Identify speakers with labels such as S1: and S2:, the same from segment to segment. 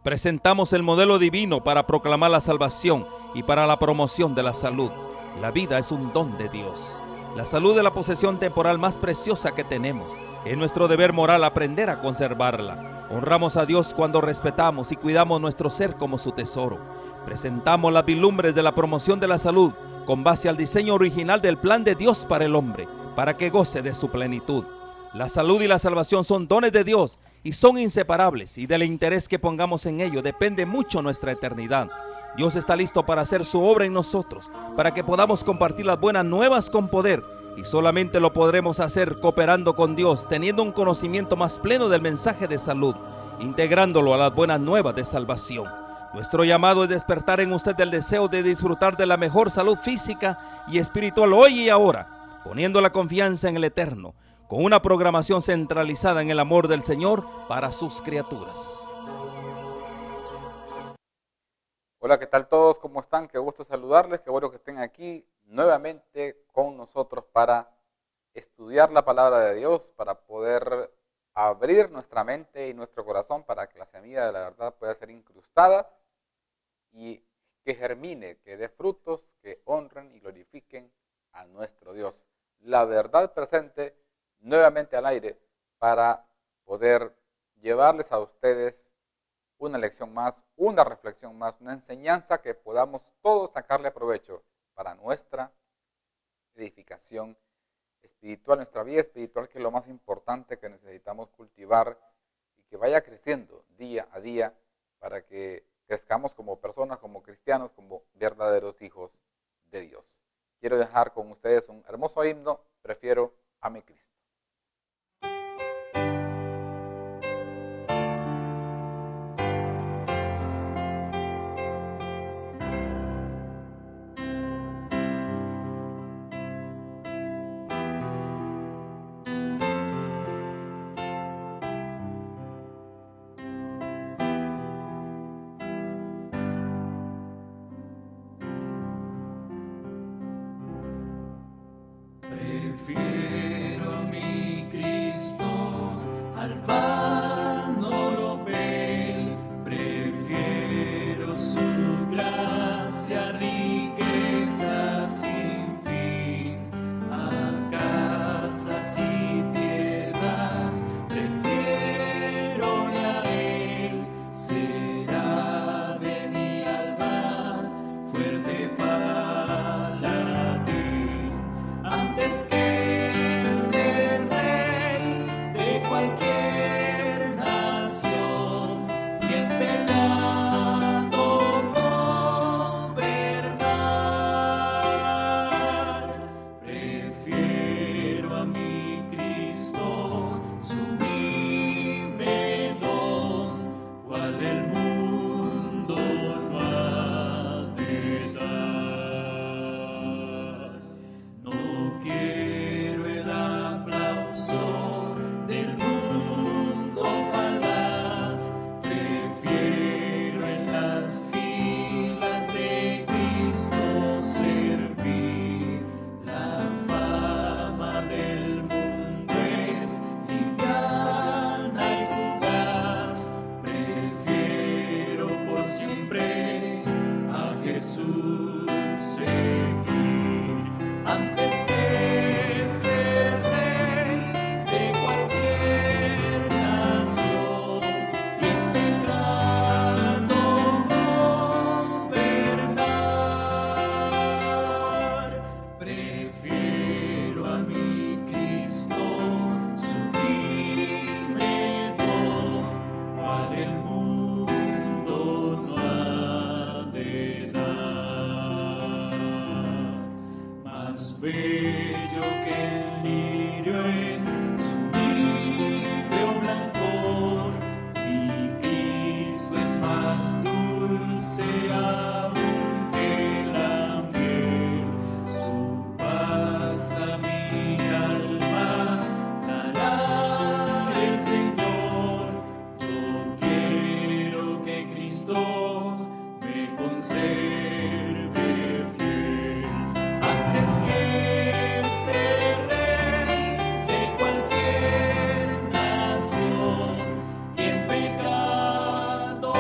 S1: Presentamos el modelo divino para proclamar la salvación y para la promoción de la salud. La vida es un don de Dios. La salud es la posesión temporal más preciosa que tenemos. Es nuestro deber moral aprender a conservarla. Honramos a Dios cuando respetamos y cuidamos nuestro ser como su tesoro. Presentamos las vilumbres de la promoción de la salud con base al diseño original del plan de Dios para el hombre, para que goce de su plenitud. La salud y la salvación son dones de Dios y son inseparables, y del interés que pongamos en ello depende mucho nuestra eternidad. Dios está listo para hacer su obra en nosotros, para que podamos compartir las buenas nuevas con poder, y solamente lo podremos hacer cooperando con Dios, teniendo un conocimiento más pleno del mensaje de salud, integrándolo a las buenas nuevas de salvación. Nuestro llamado es despertar en usted el deseo de disfrutar de la mejor salud física y espiritual hoy y ahora, poniendo la confianza en el Eterno, con una programación centralizada en el amor del Señor para sus criaturas.
S2: Hola, ¿qué tal todos? ¿Cómo están? Qué gusto saludarles, qué bueno que estén aquí nuevamente con nosotros para estudiar la palabra de Dios, para poder abrir nuestra mente y nuestro corazón para que la semilla de la verdad pueda ser incrustada y que germine, que dé frutos, que honren y glorifiquen a nuestro Dios. La verdad presente nuevamente al aire para poder llevarles a ustedes una lección más, una reflexión más, una enseñanza que podamos todos sacarle provecho para nuestra edificación espiritual, nuestra vida espiritual, que es lo más importante que necesitamos cultivar y que vaya creciendo día a día para que crezcamos como personas, como cristianos, como verdaderos hijos de Dios. Quiero dejar con ustedes un hermoso himno, Prefiero a mi Cristo.
S3: Prefiero a mi Cristo al vano oropel, prefiero su gracia, riqueza sin fin, a casas y tierras, prefiero a Él, será de mi alma fuerte paladín, antes que ser rey de cualquier nación y en pecado gobernar. Prefiero a mi Cristo, sublime don, cual el mundo no ha de dar. No quiero el aplauso del mundo falaz, prefiero en las filas de Cristo servir. La fama del mundo es liviana y fugaz, prefiero por siempre a Jesús seguir, antes que ser rey de cualquier nación y en pecado gobernar. Prefiero a mi Cristo, sublime don, cual el mundo no ha de dar. Más bello que el lirio en su libre blancor, mi Cristo es más dulce aún que la miel. Su paz a mi alma dará el Señor. Yo quiero que Cristo me conserve fiel, antes que ser rey de cualquier nación y en pecado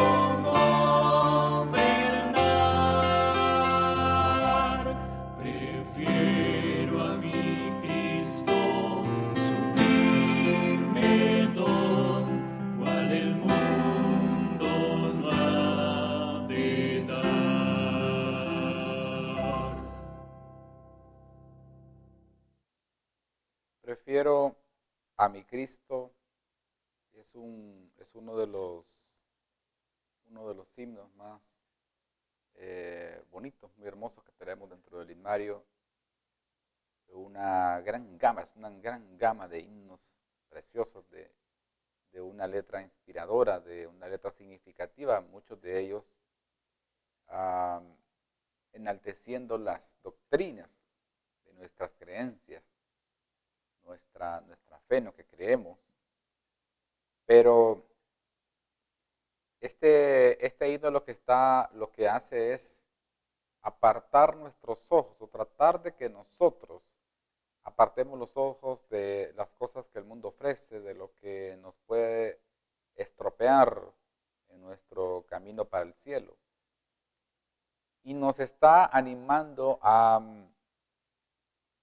S2: Prefiero a mi Cristo. Es uno de los himnos más bonitos, muy hermosos que tenemos dentro del himnario. Es una gran gama de himnos preciosos, de una letra inspiradora, de una letra significativa, muchos de ellos enalteciendo las doctrinas de nuestras creencias, nuestra fe en lo que creemos. Pero este himno lo que hace es apartar nuestros ojos, o tratar de que nosotros apartemos los ojos de las cosas que el mundo ofrece, de lo que nos puede estropear en nuestro camino para el cielo. Y nos está animando a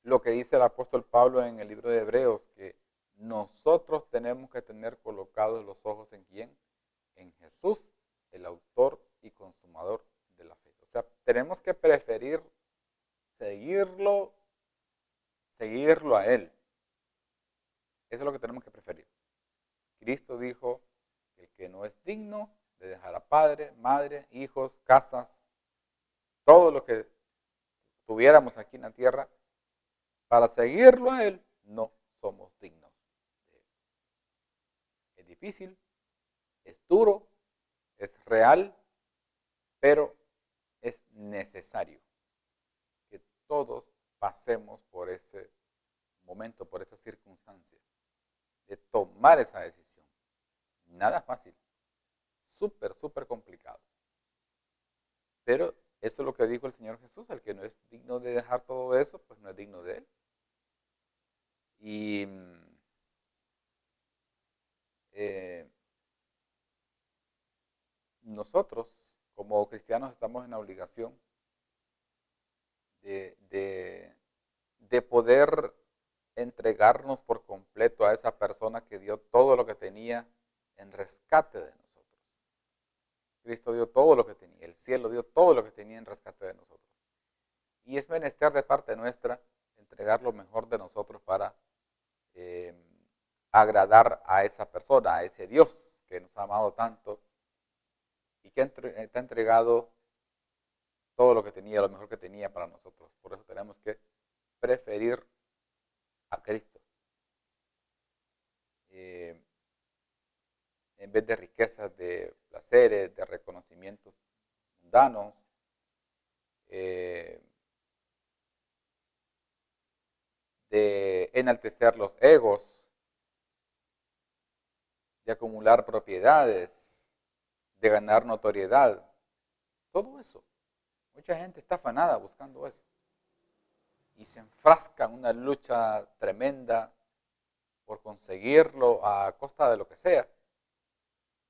S2: lo que dice el apóstol Pablo en el libro de Hebreos, que nosotros tenemos que tener colocados los ojos ¿en quién? En Jesús, el autor y consumador de la fe. O sea, tenemos que preferir seguirlo a Él. Eso es lo que tenemos que preferir. Cristo dijo, el que no es digno de dejar a padre, madre, hijos, casas, todo lo que tuviéramos aquí en la tierra, para seguirlo a Él, no somos dignos de Él. Es difícil, es duro, es real, pero es necesario que todos pasemos por ese momento, por esa circunstancia, de tomar esa decisión. Nada fácil, súper complicado. Pero eso es lo que dijo el Señor Jesús, el que no es digno de dejar todo eso, pues no es digno de Él. Y nosotros, como cristianos, estamos en la obligación de poder entregarnos por completo a esa persona que dio todo lo que tenía en rescate de nosotros. Cristo dio todo lo que tenía, el cielo dio todo lo que tenía en rescate de nosotros. Y es menester de parte nuestra entregar lo mejor de nosotros para agradar a esa persona, a ese Dios que nos ha amado tanto y que te ha entregado todo lo que tenía, lo mejor que tenía para nosotros. Por eso tenemos que preferir a Cristo. En vez de riquezas, de placeres, de reconocimientos mundanos, de enaltecer los egos, de acumular propiedades, de ganar notoriedad. Todo eso. Mucha gente está afanada buscando eso. Y se enfrasca en una lucha tremenda por conseguirlo a costa de lo que sea.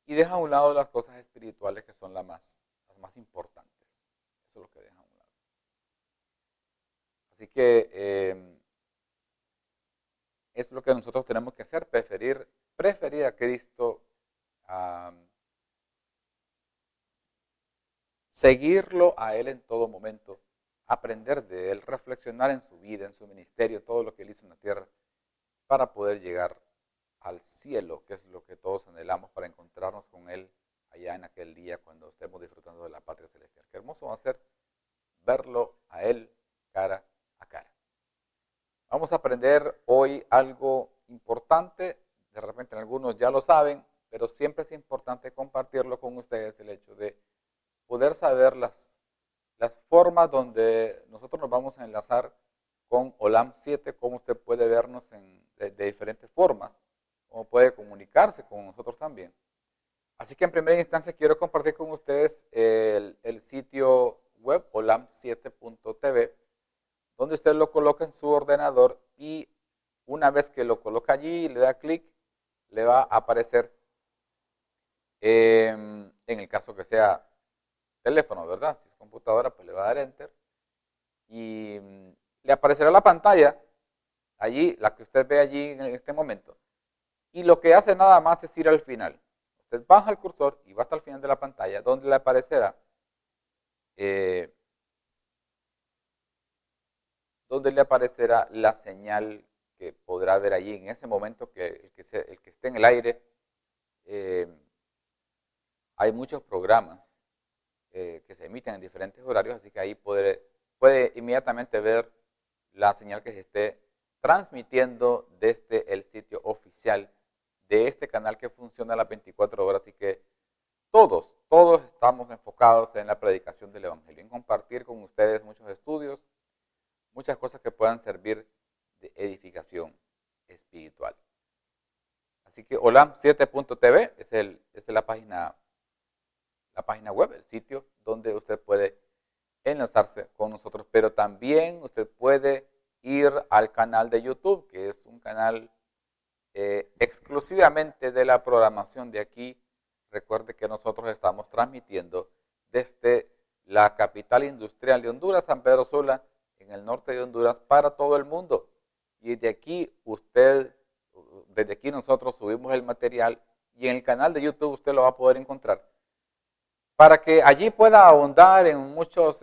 S2: Y deja a un lado las cosas espirituales que son las más importantes. Eso es lo que deja a un lado. Así que es lo que nosotros tenemos que hacer, preferir a Cristo, seguirlo a Él en todo momento, aprender de Él, reflexionar en su vida, en su ministerio, todo lo que Él hizo en la tierra, para poder llegar al cielo, que es lo que todos anhelamos, para encontrarnos con Él allá en aquel día cuando estemos disfrutando de la patria celestial. Qué hermoso va a ser verlo a Él cara a cara. Vamos a aprender hoy algo importante, de repente algunos ya lo saben, pero siempre es importante compartirlo con ustedes, el hecho de poder saber las formas donde nosotros nos vamos a enlazar con Olam 7, cómo usted puede vernos de diferentes formas, cómo puede comunicarse con nosotros también. Así que en primera instancia quiero compartir con ustedes el sitio web olam7.tv, donde usted lo coloca en su ordenador y una vez que lo coloca allí y le da clic, le va a aparecer, en el caso que sea teléfono, ¿verdad? Si es computadora, pues le va a dar enter y le aparecerá la pantalla, allí, la que usted ve allí en este momento, y lo que hace nada más es ir al final. Usted baja el cursor y va hasta el final de la pantalla, donde le aparecerá la señal que podrá ver allí en ese momento que el que esté en el aire. Hay muchos programas que se emiten en diferentes horarios, así que ahí puede inmediatamente ver la señal que se esté transmitiendo desde el sitio oficial de este canal que funciona a las 24 horas. Así que todos estamos enfocados en la predicación del Evangelio, en compartir con ustedes muchos estudios, muchas cosas que puedan servir de edificación espiritual. Así que olam7.tv es la página web, el sitio donde usted puede enlazarse con nosotros, pero también usted puede ir al canal de YouTube, que es un canal exclusivamente de la programación de aquí. Recuerde que nosotros estamos transmitiendo desde la capital industrial de Honduras, San Pedro Sula, en el norte de Honduras, para todo el mundo. Y desde aquí nosotros subimos el material y en el canal de YouTube usted lo va a poder encontrar, para que allí pueda ahondar en muchos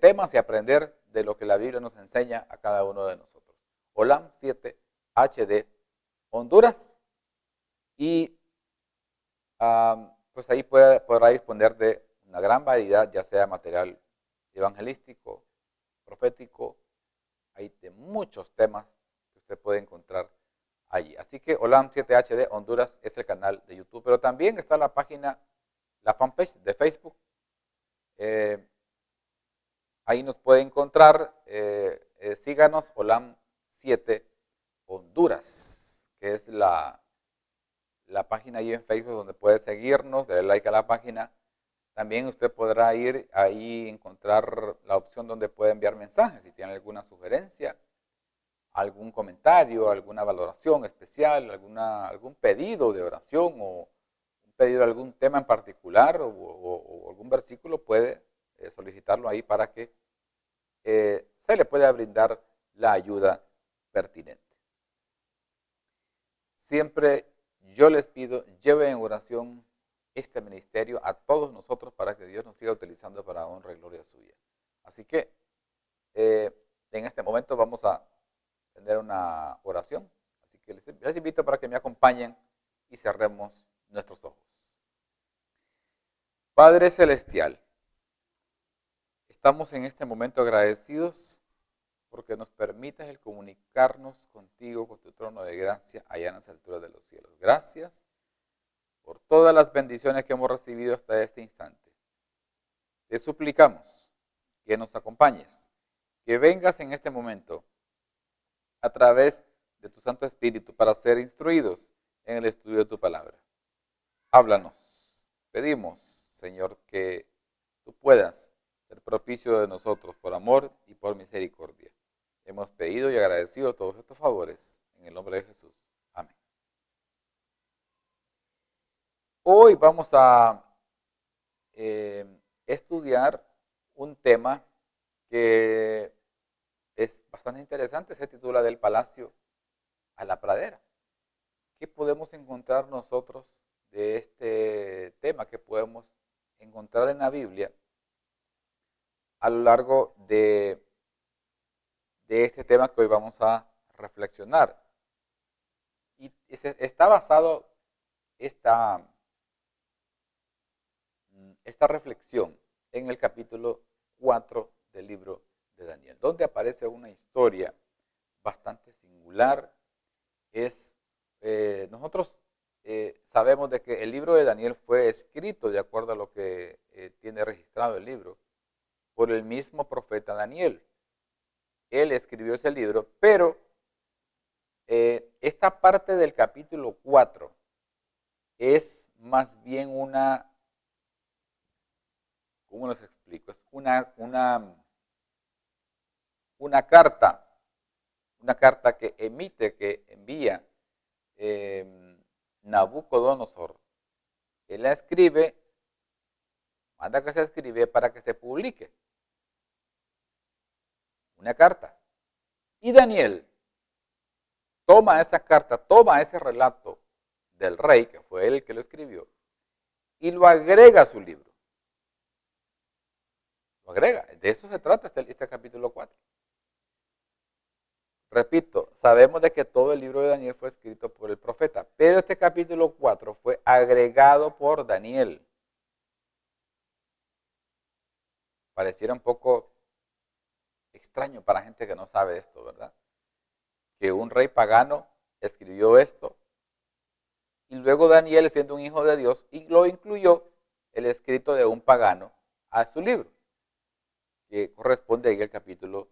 S2: temas y aprender de lo que la Biblia nos enseña a cada uno de nosotros. Olam 7 HD Honduras, y pues ahí podrá disponer de una gran variedad, ya sea material evangelístico, profético, hay de muchos temas que usted puede encontrar allí. Así que Olam 7 HD Honduras es el canal de YouTube, pero también está la página, la fanpage de Facebook. Ahí nos puede encontrar, síganos, Olam 7 Honduras, que es la página ahí en Facebook donde puede seguirnos, darle like a la página. También usted podrá ir ahí y encontrar la opción donde puede enviar mensajes, si tiene alguna sugerencia, algún comentario, alguna valoración especial, algún pedido de oración o un pedido de algún tema en particular o algún versículo, puede solicitarlo ahí para que se le pueda brindar la ayuda pertinente. Siempre yo les pido, lleven en oración este ministerio a todos nosotros para que Dios nos siga utilizando para honra y gloria suya. Así que en este momento vamos a tener una oración. Así que les invito para que me acompañen y cerremos nuestros ojos. Padre Celestial, estamos en este momento agradecidos porque nos permites el comunicarnos contigo, con tu trono de gracia, allá en las alturas de los cielos. Gracias por todas las bendiciones que hemos recibido hasta este instante. Te suplicamos que nos acompañes, que vengas en este momento a través de tu Santo Espíritu para ser instruidos en el estudio de tu palabra. Háblanos. Pedimos, Señor, que tú puedas ser propicio de nosotros por amor y por misericordia. Hemos pedido y agradecido todos estos favores en el nombre de Jesús. Amén. Hoy vamos a estudiar un tema que es bastante interesante. Se titula Del Palacio a la Pradera. ¿Qué podemos encontrar nosotros de este tema? ¿Qué podemos encontrar en la Biblia a lo largo de este tema que hoy vamos a reflexionar? Y está basado esta reflexión en el capítulo 4 del libro de Daniel, donde aparece una historia bastante singular. Nosotros sabemos de que el libro de Daniel fue escrito, de acuerdo a lo que tiene registrado el libro, por el mismo profeta Daniel. Él escribió ese libro, pero esta parte del capítulo 4 es más bien una, ¿cómo les explico? Es una carta que envía Nabucodonosor. Él la escribe, manda que se escribe para que se publique. Una carta. Y Daniel toma esa carta, toma ese relato del rey, que fue él el que lo escribió, y lo agrega a su libro. Lo agrega. De eso se trata este capítulo 4. Repito, sabemos de que todo el libro de Daniel fue escrito por el profeta, pero este capítulo 4 fue agregado por Daniel. Pareciera un poco extraño para gente que no sabe esto, ¿verdad? Que un rey pagano escribió esto y luego Daniel, siendo un hijo de Dios, y lo incluyó el escrito de un pagano a su libro, que corresponde ahí al capítulo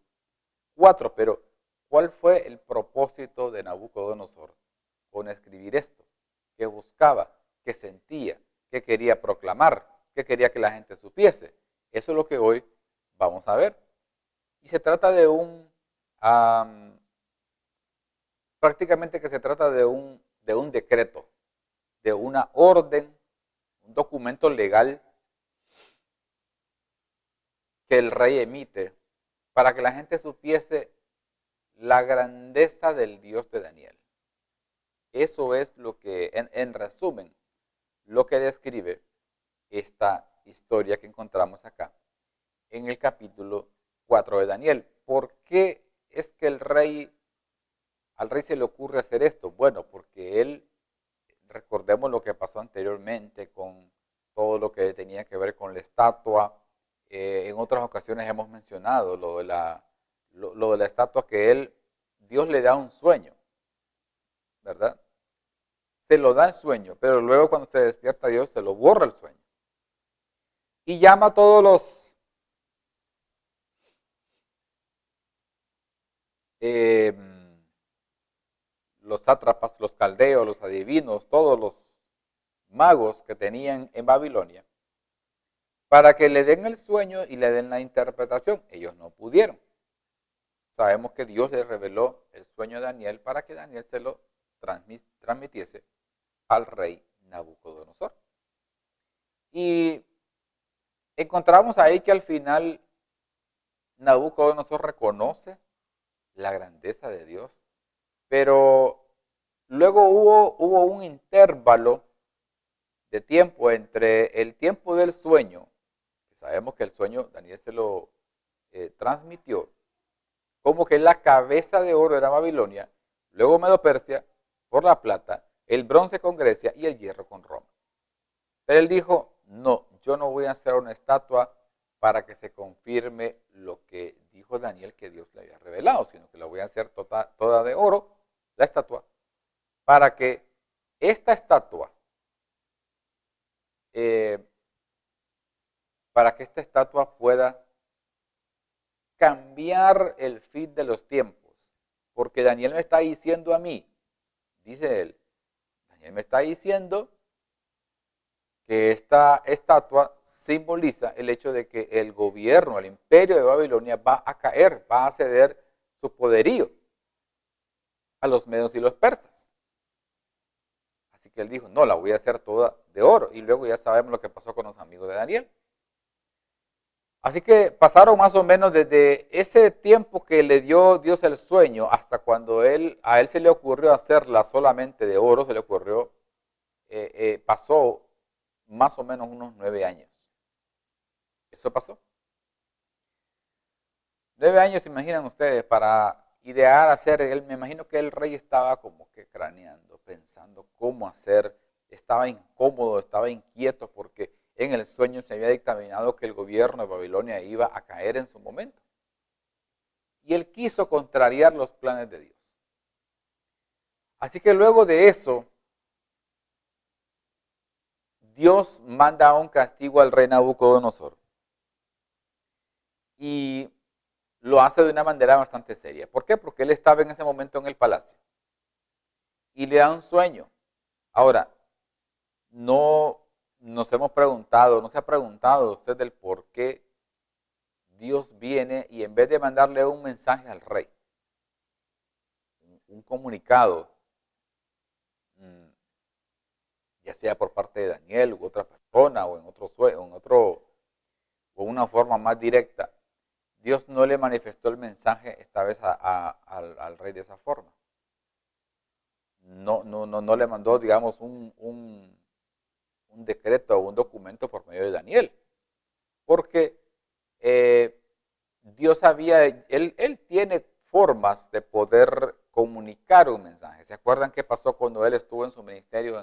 S2: 4. Pero, ¿cuál fue el propósito de Nabucodonosor con escribir esto? ¿Qué buscaba? ¿Qué sentía? ¿Qué quería proclamar? ¿Qué quería que la gente supiese? Eso es lo que hoy vamos a ver. Y se trata de prácticamente que se trata de un decreto, de una orden, un documento legal que el rey emite para que la gente supiese la grandeza del Dios de Daniel. Eso es lo que, en resumen, lo que describe esta historia que encontramos acá en el capítulo 4 de Daniel. ¿Por qué es que al rey se le ocurre hacer esto? Bueno, porque él, recordemos lo que pasó anteriormente con todo lo que tenía que ver con la estatua. En otras ocasiones hemos mencionado lo de la estatua que Dios le da un sueño, ¿verdad? Se lo da el sueño, pero luego cuando se despierta Dios se lo borra el sueño. Y llama a todos los sátrapas, los caldeos, los adivinos, todos los magos que tenían en Babilonia, para que le den el sueño y le den la interpretación. Ellos no pudieron. Sabemos que Dios le reveló el sueño a Daniel para que Daniel se lo transmitiese al rey Nabucodonosor. Y encontramos ahí que al final Nabucodonosor reconoce la grandeza de Dios, pero luego hubo un intervalo de tiempo entre el tiempo del sueño, que sabemos que el sueño Daniel se lo transmitió, como que la cabeza de oro era Babilonia, luego Medo-Persia por la plata, el bronce con Grecia y el hierro con Roma. Pero él dijo, no, yo no voy a hacer una estatua para que se confirme lo que dijo Daniel que Dios le había revelado, sino que la voy a hacer toda de oro, la estatua, para que esta estatua, pueda cambiar el fin de los tiempos. Porque Daniel me está diciendo a mí, dice él, Daniel me está diciendo que esta estatua simboliza el hecho de que el gobierno, el imperio de Babilonia va a caer, va a ceder su poderío a los medos y los persas. Así que él dijo, no, la voy a hacer toda de oro. Y luego ya sabemos lo que pasó con los amigos de Daniel. Así que pasaron más o menos desde ese tiempo que le dio Dios el sueño hasta cuando a él se le ocurrió hacerla solamente de oro, pasó más o menos unos 9 años. Eso pasó. 9 años, imaginan ustedes, para idear hacer, me imagino que el rey estaba como que craneando, pensando cómo hacer, estaba incómodo, estaba inquieto porque en el sueño se había dictaminado que el gobierno de Babilonia iba a caer en su momento. Y él quiso contrariar los planes de Dios. Así que luego de eso, Dios manda un castigo al rey Nabucodonosor. Y lo hace de una manera bastante seria. ¿Por qué? Porque él estaba en ese momento en el palacio. Y le da un sueño. Ahora, no nos hemos preguntado, no se ha preguntado usted del por qué Dios viene y en vez de mandarle un mensaje al rey, un comunicado, ya sea por parte de Daniel u otra persona o o una forma más directa, Dios no le manifestó el mensaje esta vez al rey de esa forma. No le mandó, digamos, un decreto o un documento por medio de Daniel. Porque Dios él tiene formas de poder comunicar un mensaje. ¿Se acuerdan qué pasó cuando él estuvo en su ministerio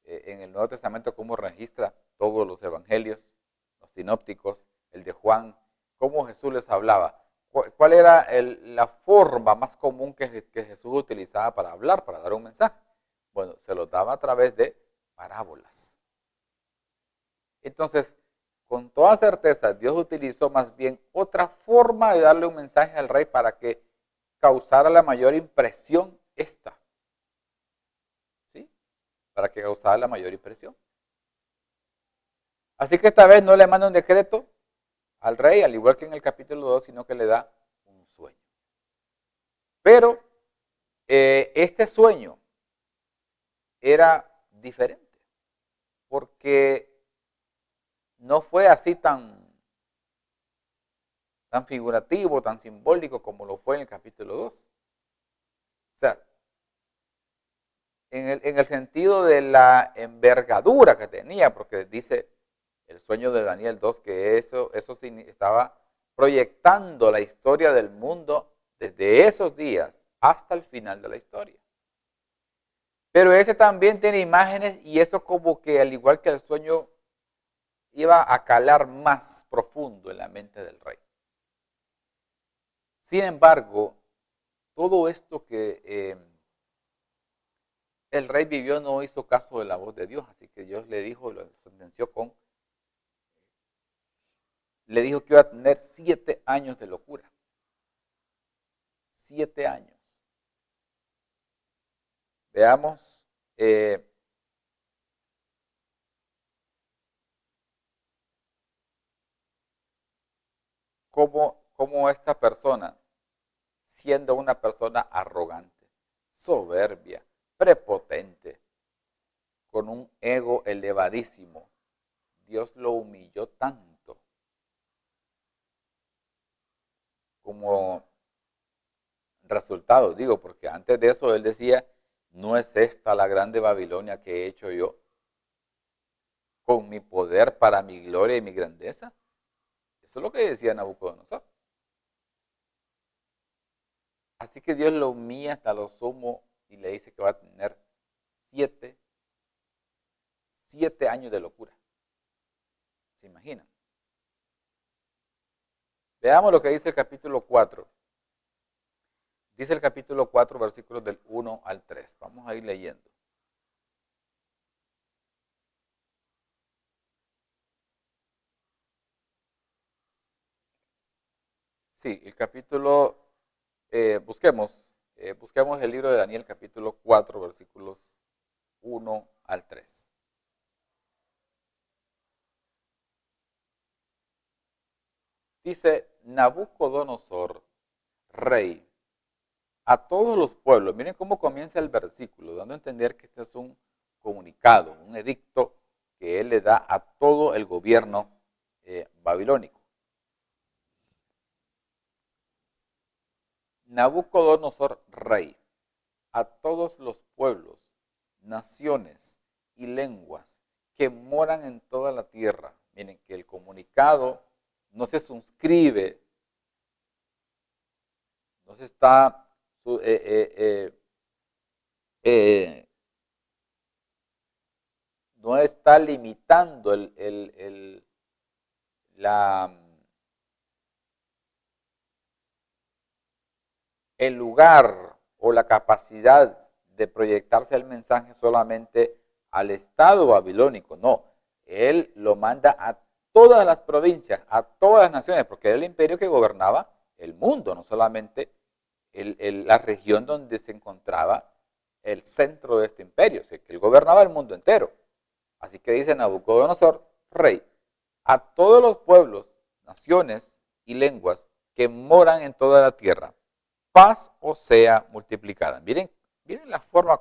S2: en el Nuevo Testamento? Cómo registra todos los evangelios, los sinópticos, el de Juan, cómo Jesús les hablaba. ¿Cuál era la forma más común que Jesús utilizaba para hablar, para dar un mensaje? Bueno, se lo daba a través de parábolas. Entonces, con toda certeza, Dios utilizó más bien otra forma de darle un mensaje al rey para que causara la mayor impresión esta. ¿Sí? Para que causara la mayor impresión. Así que esta vez no le manda un decreto al rey, al igual que en el capítulo 2, sino que le da un sueño. Pero este sueño era diferente, porque no fue así tan figurativo, tan simbólico como lo fue en el capítulo 2. O sea, en el sentido de la envergadura que tenía, porque dice el sueño de Daniel 2 que eso estaba proyectando la historia del mundo desde esos días hasta el final de la historia. Pero ese también tiene imágenes y eso como que al igual que el sueño iba a calar más profundo en la mente del rey. Sin embargo, todo esto que el rey vivió no hizo caso de la voz de Dios, así que Dios le dijo, lo sentenció le dijo que iba a tener 7 años de locura. 7 años. Veamos cómo esta persona, siendo una persona arrogante, soberbia, prepotente, con un ego elevadísimo, Dios lo humilló tanto como resultado, digo, porque antes de eso él decía, no es esta la grande Babilonia que he hecho yo con mi poder para mi gloria y mi grandeza. Eso es lo que decía Nabucodonosor. Así que Dios lo humilla hasta lo sumo y le dice que va a tener 7 años de locura. ¿Se imaginan? Veamos lo que dice el capítulo 4. Dice el capítulo 4, versículos del 1 al 3. Vamos a ir leyendo. Sí, el capítulo, busquemos el libro de Daniel, capítulo 4, versículos 1 al 3. Dice, Nabucodonosor, rey, a todos los pueblos. Miren cómo comienza el versículo, dando a entender que este es un comunicado, un edicto que él le da a todo el gobierno babilónico. Nabucodonosor, rey, a todos los pueblos, naciones y lenguas que moran en toda la tierra. Miren que el comunicado no se suscribe, no se está no está limitando el lugar o la capacidad de proyectarse el mensaje solamente al Estado babilónico. No, él lo manda a todas las provincias, a todas las naciones, porque era el imperio que gobernaba el mundo, no solamente la región donde se encontraba el centro de este imperio, o sea, que él gobernaba el mundo entero. Así que dice Nabucodonosor, rey, a todos los pueblos, naciones y lenguas que moran en toda la tierra, paz os sea multiplicada. Miren la forma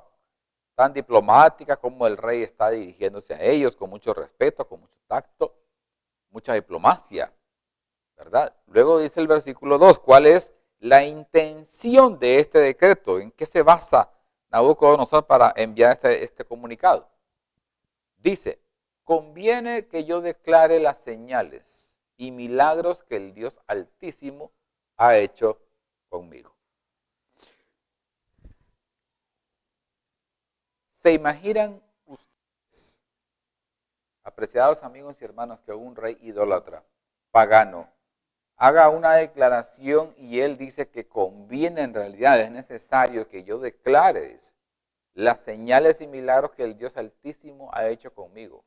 S2: tan diplomática como el rey está dirigiéndose a ellos, con mucho respeto, con mucho tacto, mucha diplomacia, ¿verdad? Luego dice el versículo 2, ¿cuál es la intención de este decreto? ¿En qué se basa Nabucodonosor para enviar este comunicado? Dice, conviene que yo declare las señales y milagros que el Dios Altísimo ha hecho conmigo. ¿Se imaginan ustedes, apreciados amigos y hermanos, que un rey idólatra, pagano, haga una declaración y él dice que conviene, en realidad es necesario que yo declare las señales y milagros que el Dios Altísimo ha hecho conmigo?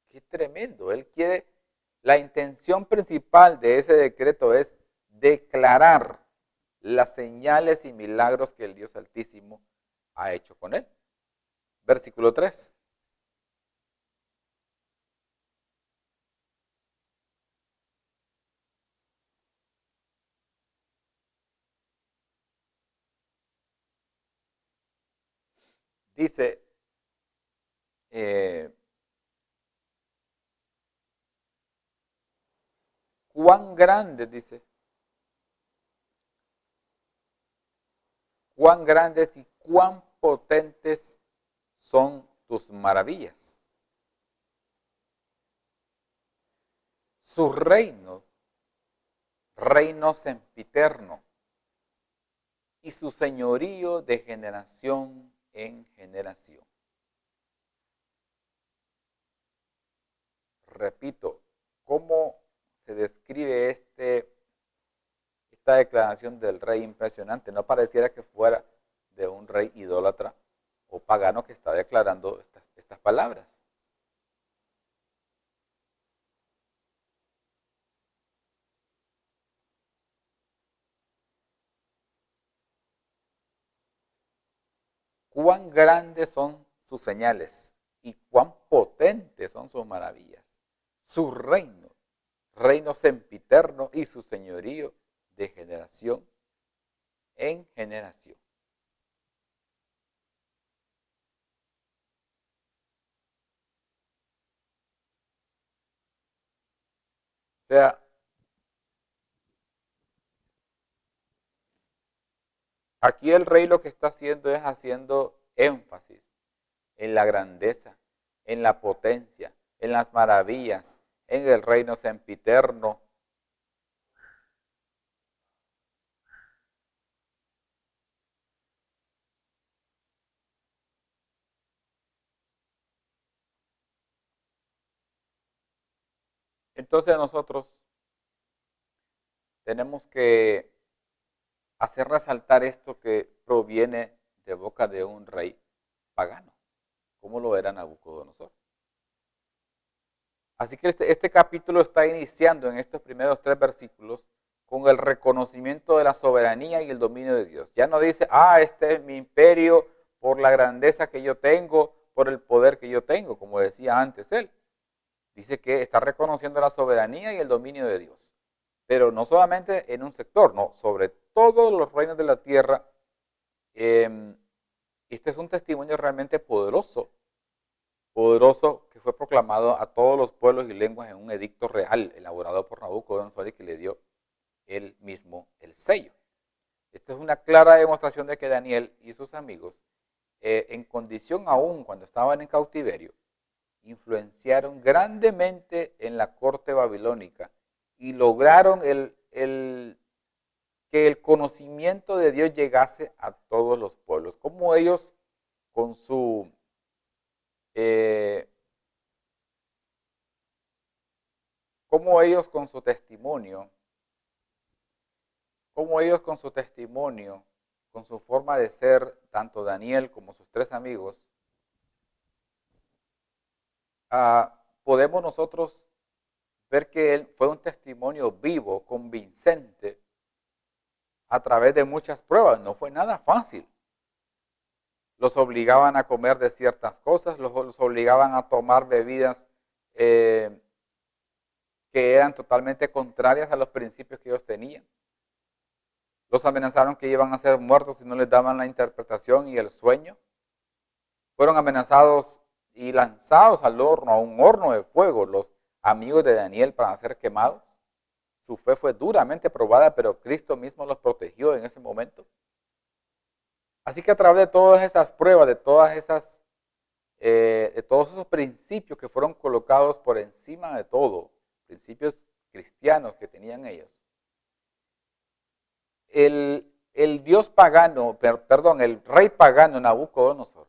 S2: Qué tremendo. Él quiere, la intención principal de ese decreto es declarar las señales y milagros que el Dios Altísimo ha hecho con él. Versículo 3. Dice, cuán grandes, dice, cuán grandes y cuán potentes son tus maravillas. Su reino sempiterno, y su señorío de generación en generación. Repito, ¿cómo se describe esta declaración del rey impresionante? No pareciera que fuera de un rey idólatra o pagano que está declarando estas palabras. Cuán grandes son sus señales y cuán potentes son sus maravillas. Su reino sempiterno, y su señorío de generación en generación. O sea, aquí el rey lo que está haciendo es haciendo énfasis en la grandeza, en la potencia, en las maravillas, en el reino sempiterno. Entonces nosotros tenemos que hacer resaltar esto que proviene de boca de un rey pagano, como lo era Nabucodonosor. Así que este capítulo está iniciando en estos primeros 3 versículos con el reconocimiento de la soberanía y el dominio de Dios. Ya no dice, este es mi imperio por la grandeza que yo tengo, por el poder que yo tengo, como decía antes él. Dice que está reconociendo la soberanía y el dominio de Dios. Pero no solamente en un sector, no, sobre todos los reinos de la tierra. Este es un testimonio realmente poderoso que fue proclamado a todos los pueblos y lenguas en un edicto real elaborado por Nabucodonosor y que le dio él mismo el sello. Esta es una clara demostración de que Daniel y sus amigos, en condición aún cuando estaban en cautiverio, influenciaron grandemente en la corte babilónica y lograron que el conocimiento de Dios llegase a todos los pueblos. Como ellos con su testimonio, con su forma de ser, tanto Daniel como sus 3 amigos, podemos nosotros ver que él fue un testimonio vivo, convincente, a través de muchas pruebas. No fue nada fácil. Los obligaban a comer de ciertas cosas, los obligaban a tomar bebidas que eran totalmente contrarias a los principios que ellos tenían. Los amenazaron que iban a ser muertos si no les daban la interpretación y el sueño. Fueron amenazados y lanzados al horno, a un horno de fuego, los amigos de Daniel para ser quemados. Su fe fue duramente probada, pero Cristo mismo los protegió en ese momento. Así que a través de todas esas pruebas, de todos esos principios que fueron colocados por encima de todo, principios cristianos que tenían ellos, el rey pagano Nabucodonosor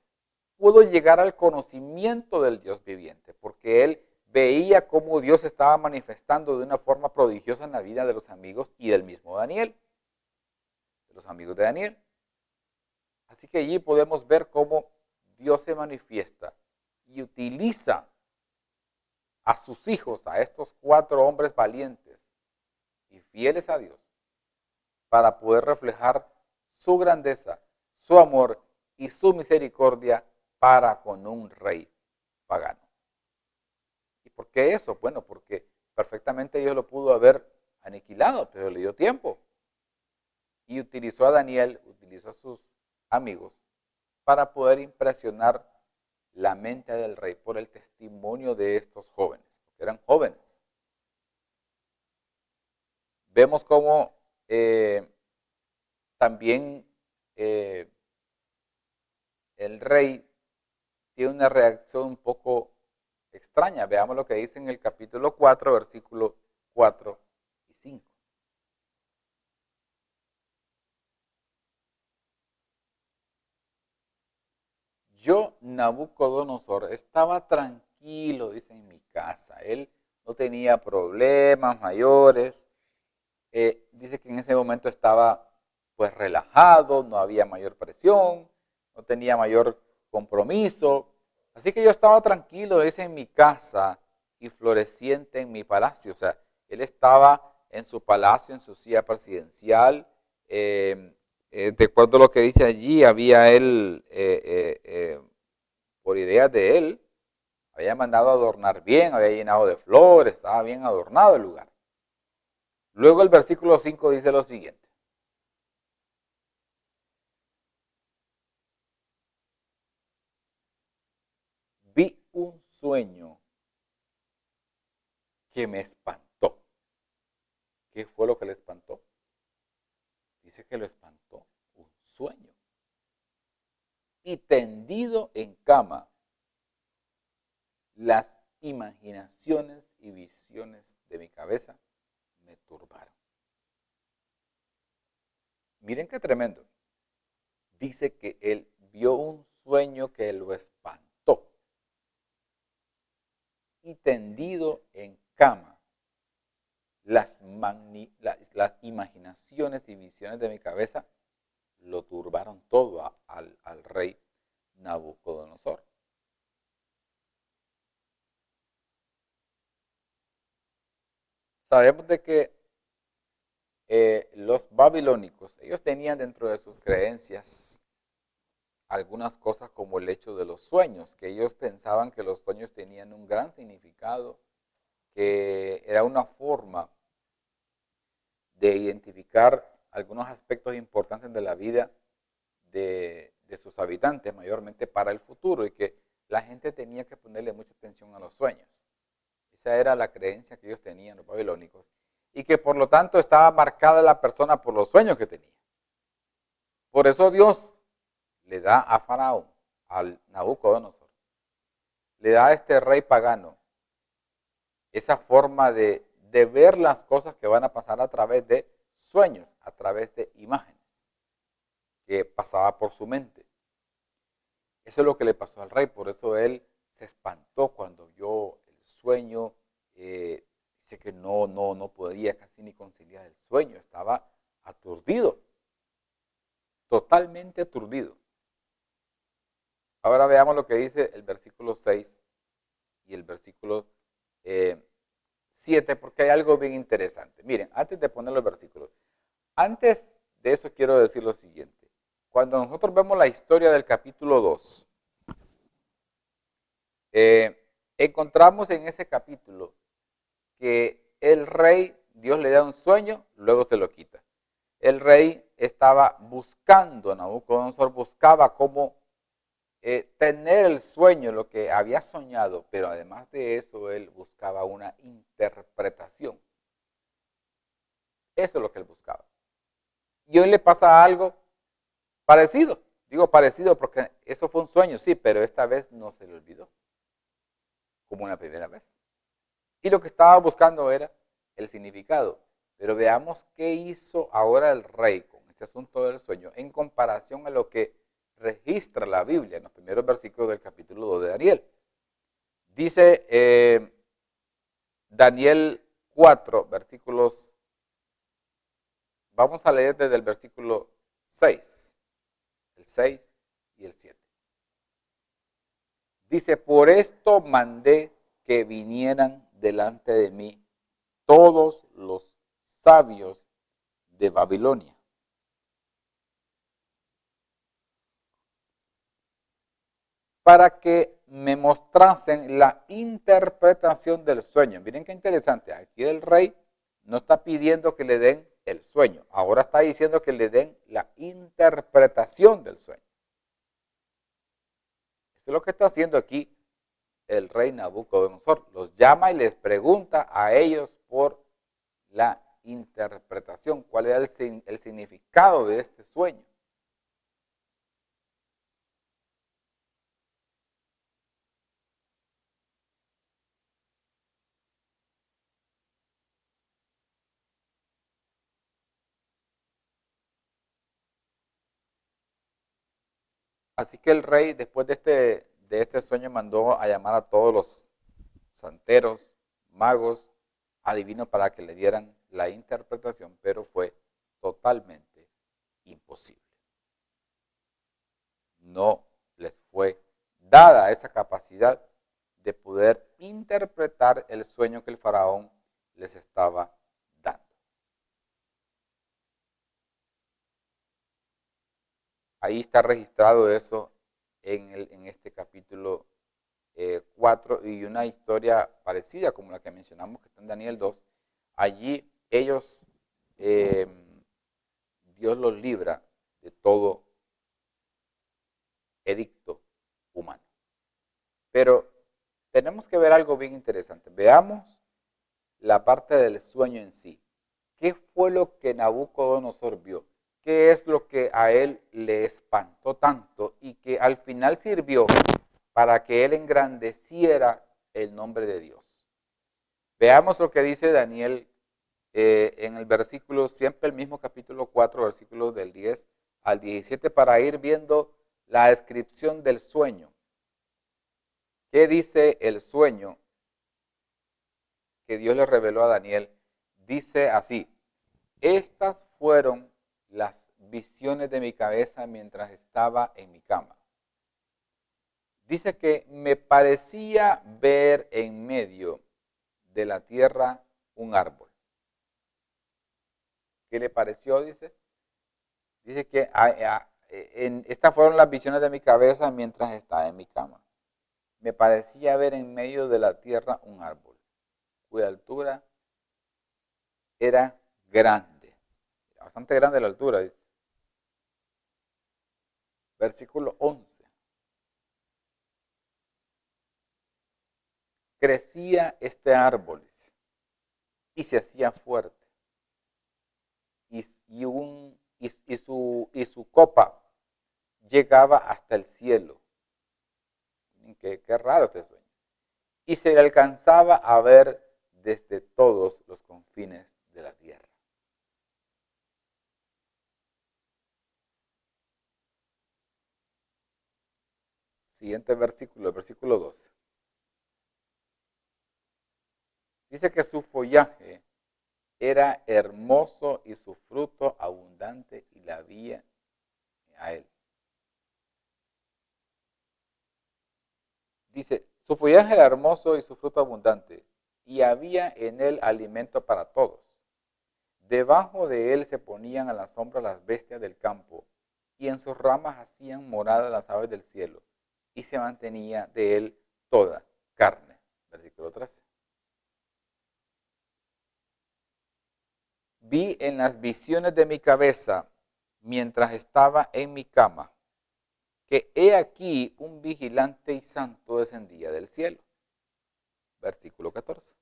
S2: pudo llegar al conocimiento del Dios viviente, porque él veía cómo Dios estaba manifestando de una forma prodigiosa en la vida de los amigos y del mismo Daniel, de los amigos de Daniel. Así que allí podemos ver cómo Dios se manifiesta y utiliza a sus hijos, a estos 4 hombres valientes y fieles a Dios, para poder reflejar su grandeza, su amor y su misericordia para con un rey pagano. ¿Y por qué eso? Bueno, porque perfectamente Dios lo pudo haber aniquilado, pero le dio tiempo. Y utilizó a Daniel, utilizó a sus amigos para poder impresionar la mente del rey por el testimonio de estos jóvenes, porque eran jóvenes. Vemos cómo también el rey tiene una reacción un poco extraña. Veamos lo que dice en el capítulo 4, versículos 4 y 5. Yo, Nabucodonosor, estaba tranquilo, dice, en mi casa. Él no tenía problemas mayores. Dice que en ese momento estaba pues relajado, no había mayor presión, no tenía mayor compromiso. Así que yo estaba tranquilo, dice, en mi casa y floreciente en mi palacio. O sea, él estaba en su palacio, en su silla presidencial. De acuerdo a lo que dice allí, había él, por ideas de él, había mandado a adornar bien, había llenado de flores, estaba bien adornado el lugar. Luego el versículo 5 dice lo siguiente. Vi un sueño que me espantó. ¿Qué fue lo que le espantó? Dice que lo espantó un sueño. Y tendido en cama, las imaginaciones y visiones de mi cabeza me turbaron. Miren qué tremendo. Dice que él vio un sueño que lo espantó. Y tendido en cama, las imaginaciones y visiones de mi cabeza lo turbaron todo al rey Nabucodonosor. Sabemos de que los babilónicos, ellos tenían dentro de sus creencias algunas cosas como el hecho de los sueños, que ellos pensaban que los sueños tenían un gran significado, que era una forma de identificar algunos aspectos importantes de la vida de sus habitantes, mayormente para el futuro, y que la gente tenía que ponerle mucha atención a los sueños. Esa era la creencia que ellos tenían, los babilónicos, y que por lo tanto estaba marcada la persona por los sueños que tenía. Por eso Dios le da a Faraón, al Nabucodonosor, le da a este rey pagano esa forma de ver las cosas que van a pasar a través de sueños, a través de imágenes que pasaba por su mente. Eso es lo que le pasó al rey, por eso él se espantó cuando vio el sueño. Dice que no podía casi ni conciliar el sueño, estaba aturdido, totalmente aturdido. Ahora veamos lo que dice el versículo 6 y el versículo 7, porque hay algo bien interesante. Miren, antes de poner los versículos, antes de eso quiero decir lo siguiente. Cuando nosotros vemos la historia del capítulo 2, encontramos en ese capítulo que el rey, Dios le da un sueño, luego se lo quita. El rey estaba buscando, Nabucodonosor buscaba cómo tener el sueño, lo que había soñado, pero además de eso, él buscaba una interpretación. Eso es lo que él buscaba. Y hoy le pasa algo parecido. Digo parecido porque eso fue un sueño, sí, pero esta vez no se le olvidó, como una primera vez. Y lo que estaba buscando era el significado. Pero veamos qué hizo ahora el rey con este asunto del sueño en comparación a lo que registra la Biblia en los primeros versículos del capítulo 2 de Daniel. Dice Daniel 4, versículos, vamos a leer desde el versículo 6, el 6 y el 7. Dice, por esto mandé que vinieran delante de mí todos los sabios de Babilonia, para que me mostrasen la interpretación del sueño. Miren qué interesante, aquí el rey no está pidiendo que le den el sueño, ahora está diciendo que le den la interpretación del sueño. Eso es lo que está haciendo aquí el rey Nabucodonosor. Los llama y les pregunta a ellos por la interpretación, cuál era el significado de este sueño. Así que el rey, después de este sueño, mandó a llamar a todos los santeros, magos, adivinos para que le dieran la interpretación, pero fue totalmente imposible. No les fue dada esa capacidad de poder interpretar el sueño que el faraón les estaba dando. Ahí está registrado eso en este capítulo 4 y una historia parecida como la que mencionamos que está en Daniel 2. Allí ellos, Dios los libra de todo edicto humano. Pero tenemos que ver algo bien interesante. Veamos la parte del sueño en sí. ¿Qué fue lo que Nabucodonosor vio? ¿Qué es lo que a él le espantó tanto y que al final sirvió para que él engrandeciera el nombre de Dios? Veamos lo que dice Daniel en el versículo, siempre el mismo capítulo 4, versículos del 10 al 17, para ir viendo la descripción del sueño. ¿Qué dice el sueño que Dios le reveló a Daniel? Dice así: estas fueron las visiones de mi cabeza mientras estaba en mi cama. Dice que me parecía ver en medio de la tierra un árbol. ¿Qué le pareció? Dice que estas fueron las visiones de mi cabeza mientras estaba en mi cama. Me parecía ver en medio de la tierra un árbol, cuya altura era grande. Bastante grande la altura, dice. Versículo 11. Crecía este árbol, dice, y se hacía fuerte. Y su copa llegaba hasta el cielo. Qué raro este sueño. Y se le alcanzaba a ver desde todos los confines de la tierra. Siguiente versículo, el versículo 12. Dice que su follaje era hermoso y su fruto abundante y la había a él. Dice, su follaje era hermoso y su fruto abundante y había en él alimento para todos. Debajo de él se ponían a la sombra las bestias del campo y en sus ramas hacían morada las aves del cielo y se mantenía de él toda carne. Versículo 13. Vi en las visiones de mi cabeza, mientras estaba en mi cama, que he aquí un vigilante y santo descendía del cielo. Versículo 14.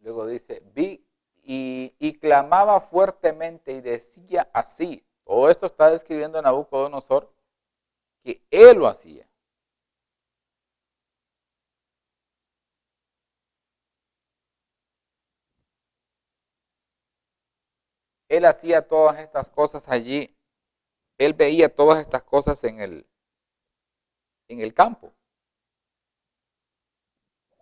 S2: Luego dice, vi y clamaba fuertemente y decía así. Todo esto está describiendo a Nabucodonosor, que él lo hacía. él hacía todas estas cosas allí. Él veía todas estas cosas en el campo.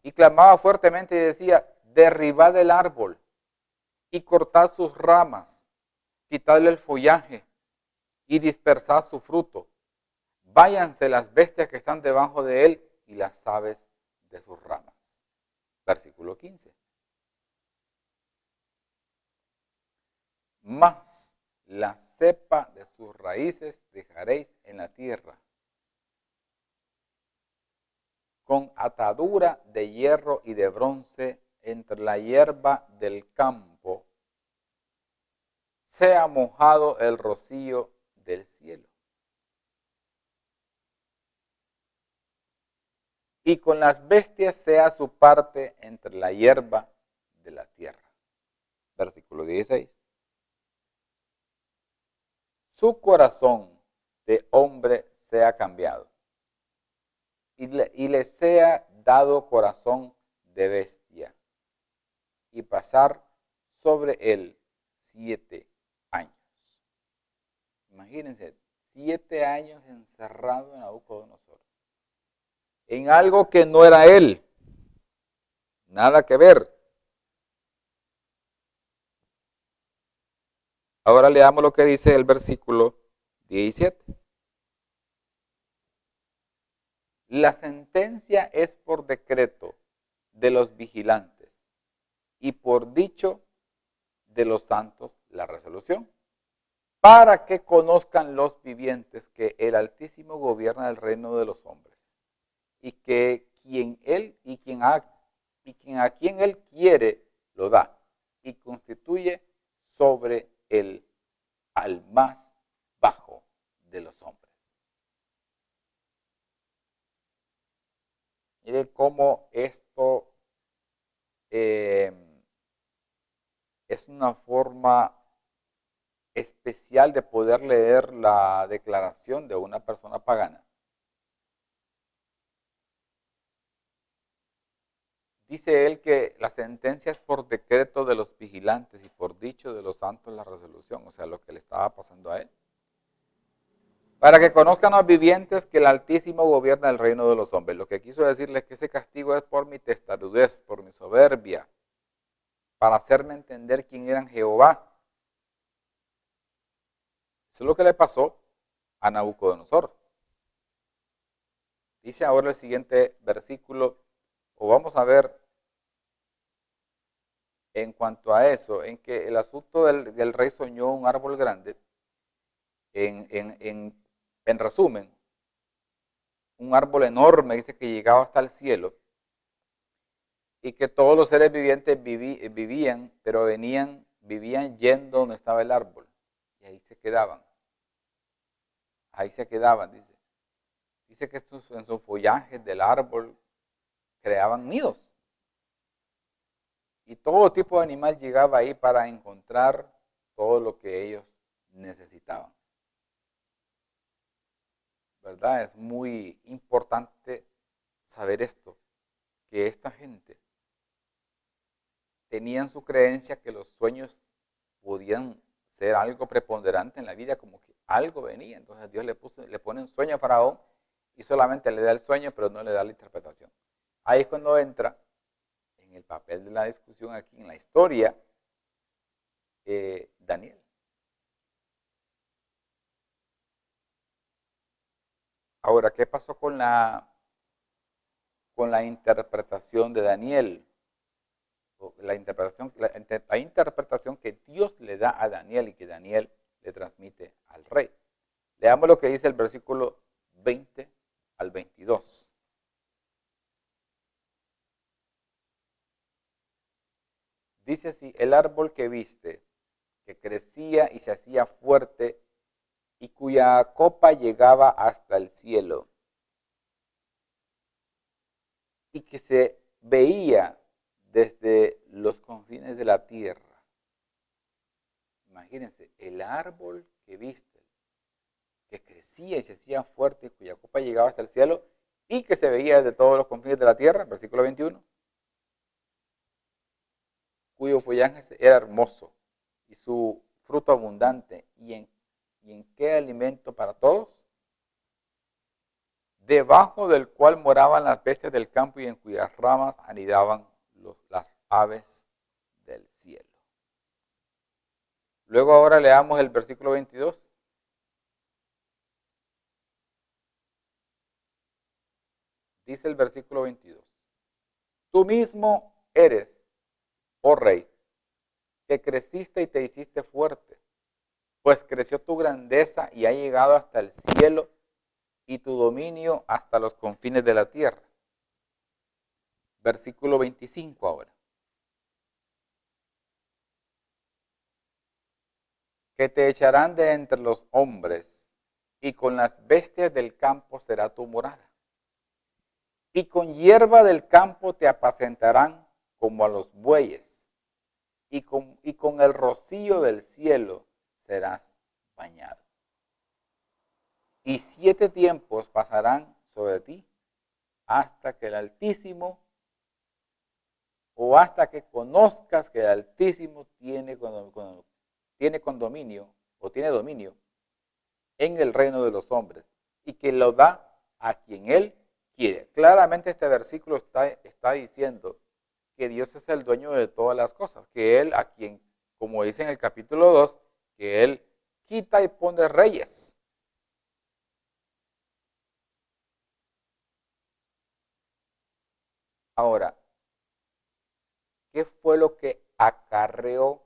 S2: Y clamaba fuertemente y decía, derribad el árbol y cortad sus ramas, quitadle el follaje y dispersad su fruto. Váyanse las bestias que están debajo de él y las aves de sus ramas. Versículo 15. Mas la cepa de sus raíces dejaréis en la tierra, con atadura de hierro y de bronce entre la hierba del campo, sea mojado el rocío del cielo. Y con las bestias sea su parte entre la hierba de la tierra. Versículo 16. Su corazón de hombre sea cambiado y le sea dado corazón de bestia y pasar sobre él 7 años. Imagínense, 7 años encerrado en Nabucodonosor, en algo que no era él, nada que ver. Ahora leamos lo que dice el versículo 17. La sentencia es por decreto de los vigilantes y por dicho de los santos la resolución, para que conozcan los vivientes que el Altísimo gobierna el reino de los hombres y que a quien él quiere lo da y constituye sobre él al más bajo de los hombres. Mire cómo esto es una forma especial de poder leer la declaración de una persona pagana. Dice él que la sentencia es por decreto de los vigilantes y por dicho de los santos la resolución, o sea, lo que le estaba pasando a él. Para que conozcan los vivientes que el Altísimo gobierna el reino de los hombres. Lo que quiso decirles es que ese castigo es por mi testarudez, por mi soberbia, para hacerme entender quién era Jehová. Eso es lo que le pasó a Nabucodonosor. Dice ahora el siguiente versículo, o vamos a ver en cuanto a eso, en que el asunto del rey soñó un árbol grande, en resumen, un árbol enorme, dice que llegaba hasta el cielo, y que todos los seres vivientes vivían, pero vivían yendo donde estaba el árbol, y ahí se quedaban. Ahí se quedaban, dice. Dice que en sus follajes del árbol creaban nidos. Y todo tipo de animal llegaba ahí para encontrar todo lo que ellos necesitaban. ¿Verdad? Es muy importante saber esto, que esta gente tenían su creencia que los sueños podían ser algo preponderante en la vida, como que algo venía. Entonces Dios le pone un sueño a Faraón y solamente le da el sueño, pero no le da la interpretación. Ahí es cuando entra en el papel de la discusión aquí en la historia Daniel. Ahora, ¿qué pasó con la interpretación de Daniel? La interpretación que Dios le da a Daniel y que Daniel le transmite al rey. Leamos lo que dice el versículo 20 al 22. Dice así, el árbol que viste, que crecía y se hacía fuerte y cuya copa llegaba hasta el cielo y que se veía desde los confines de la tierra. Imagínense, el árbol que viste, que crecía y se hacía fuerte y cuya copa llegaba hasta el cielo y que se veía desde todos los confines de la tierra, versículo 21, cuyo follaje era hermoso y su fruto abundante y en qué alimento para todos, debajo del cual moraban las bestias del campo y en cuyas ramas anidaban las aves del cielo. Luego ahora leamos el versículo 22. Dice el versículo 22. Tú mismo eres, oh rey, que creciste y te hiciste fuerte, pues creció tu grandeza y ha llegado hasta el cielo y tu dominio hasta los confines de la tierra. Versículo 25 ahora. Que te echarán de entre los hombres, y con las bestias del campo será tu morada. Y con hierba del campo te apacentarán como a los bueyes, y con el rocío del cielo serás bañado. Y 7 tiempos pasarán sobre ti, hasta que el Altísimo, o hasta que conozcas que el Altísimo tiene condominio, o tiene dominio en el reino de los hombres, y que lo da a quien Él quiere. Claramente este versículo está diciendo que Dios es el dueño de todas las cosas, que Él a quien, como dice en el capítulo 2, que Él quita y pone reyes. Ahora, ¿qué fue lo que acarreó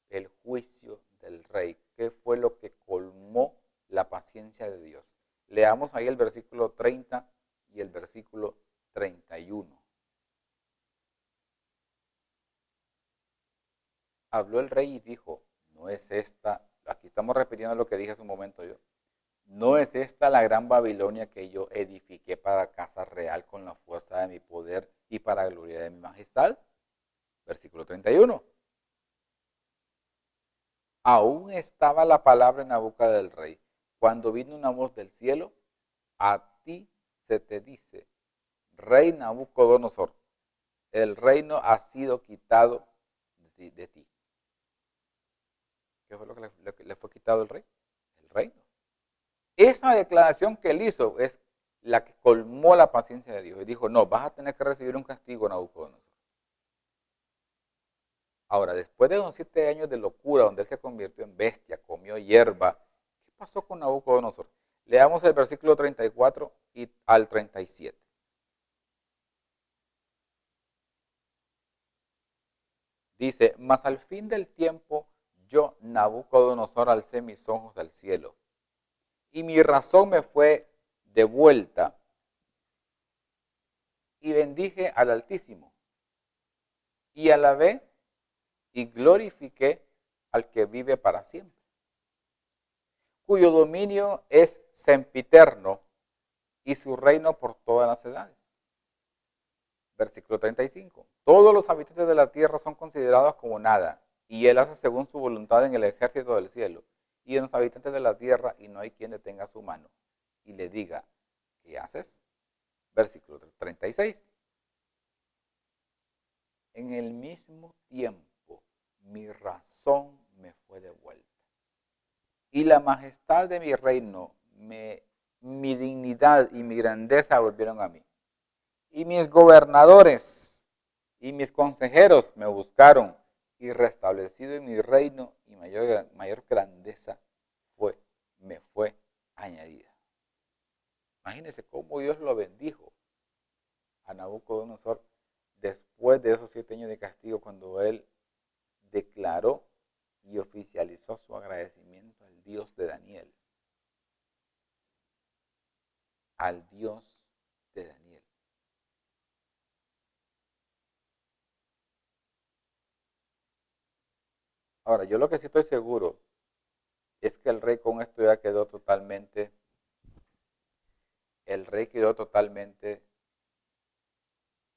S2: el juicio del rey? ¿Qué fue lo que colmó la paciencia de Dios? Leamos ahí el versículo 30 y el versículo 31. Habló el rey y dijo, no es esta, aquí estamos repitiendo lo que dije hace un momento yo, no es esta la gran Babilonia que yo edifiqué para casa real con la fuerza de mi poder y para gloria de mi majestad. Versículo 31. Aún estaba la palabra en la boca del rey, cuando vino una voz del cielo, a ti se te dice, rey Nabucodonosor, el reino ha sido quitado de ti. ¿Qué fue lo que le fue quitado al rey? El reino. Esa declaración que él hizo es la que colmó la paciencia de Dios. Y dijo, no, vas a tener que recibir un castigo, Nabucodonosor. Ahora, después de unos 7 años de locura, donde él se convirtió en bestia, comió hierba, ¿qué pasó con Nabucodonosor? Leamos el versículo 34 y al 37. Dice, mas al fin del tiempo, yo, Nabucodonosor, alcé mis ojos al cielo, y mi razón me fue devuelta, y bendije al Altísimo, y alabé y glorifiqué al que vive para siempre, cuyo dominio es sempiterno y su reino por todas las edades. Versículo 35. Todos los habitantes de la tierra son considerados como nada, y él hace según su voluntad en el ejército del cielo y en los habitantes de la tierra, y no hay quien detenga su mano y le diga, ¿qué haces? Versículo 36. En el mismo tiempo mi razón me fue devuelta, y la majestad de mi reino, mi dignidad y mi grandeza volvieron a mí. Y mis gobernadores y mis consejeros me buscaron, y restablecido en mi reino y mayor grandeza me fue añadida. Imagínense cómo Dios lo bendijo a Nabucodonosor después de esos 7 años de castigo, cuando él declaró y oficializó su agradecimiento al Dios de Daniel. Al Dios de Daniel. Ahora, yo lo que sí estoy seguro es que el rey con esto ya quedó totalmente,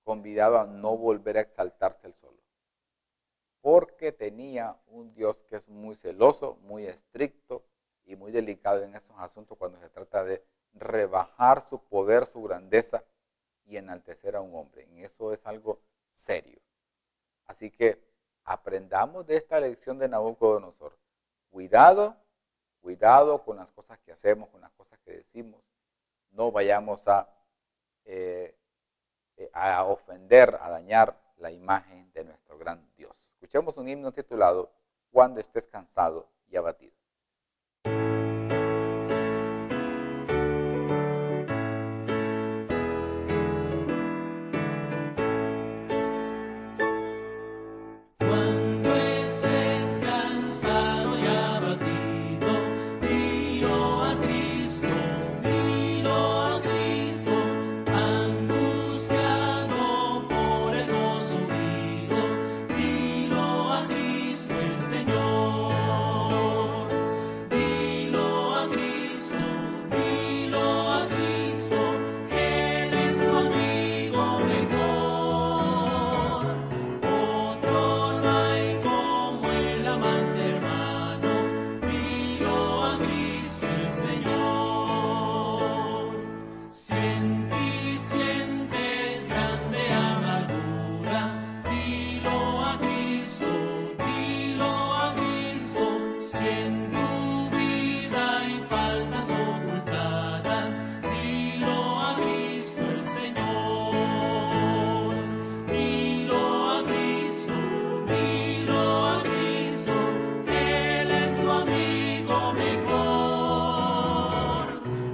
S2: convidado a no volver a exaltarse él solo. Porque tenía un Dios que es muy celoso, muy estricto y muy delicado en esos asuntos cuando se trata de rebajar su poder, su grandeza y enaltecer a un hombre. En eso es algo serio. Así que aprendamos de esta lección de Nabucodonosor. cuidado con las cosas que hacemos, con las cosas que decimos. No vayamos a ofender, a dañar la imagen de nuestro gran Dios. Escuchemos un himno titulado Cuando estés cansado y abatido.
S3: Cuando estés cansado y abatido, dilo a Cristo, angustiado por el gozo unido, dilo a Cristo el Señor. Dilo a Cristo, Él es tu amigo mejor. Otro no hay como el amante hermano, dilo a Cristo el Señor. Si en ti sientes grande amargura, dilo a Cristo, si en tu vida hay faltas ocultadas, dilo a Cristo el Señor. Dilo a Cristo, Él es tu amigo mejor.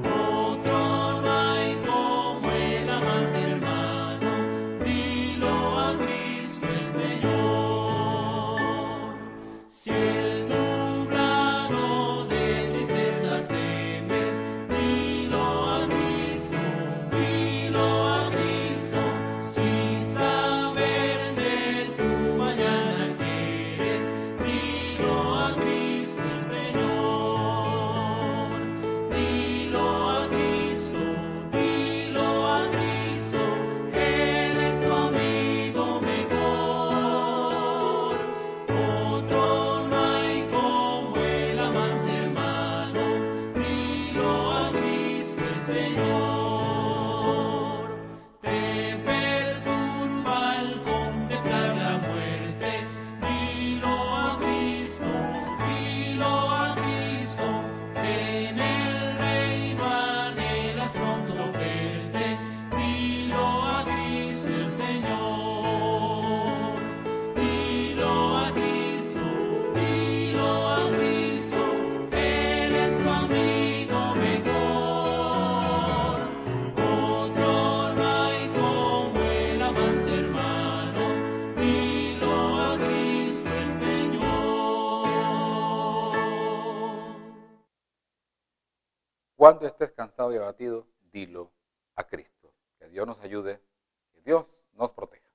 S3: Otro no hay como el amante hermano, dilo a Cristo el Señor. Si el nublado de tristeza temes, dilo a Cristo, si saber de tu mañana quieres, dilo a Cristo el Señor. Dilo a Cristo, Él es tu amigo mejor. Otro no hay como el amante hermano, dilo a Cristo el Señor. Te perturba al contemplar la muerte, dilo a Cristo, en el reino anhelas pronto verte, dilo a Cristo el Señor. Dilo a Cristo, Él es tu amigo mejor. Otro no hay como el amante hermano, dilo a Cristo el Señor.
S2: Cuando estés cansado y abatido, dilo a Cristo. Que Dios nos ayude, que Dios nos proteja.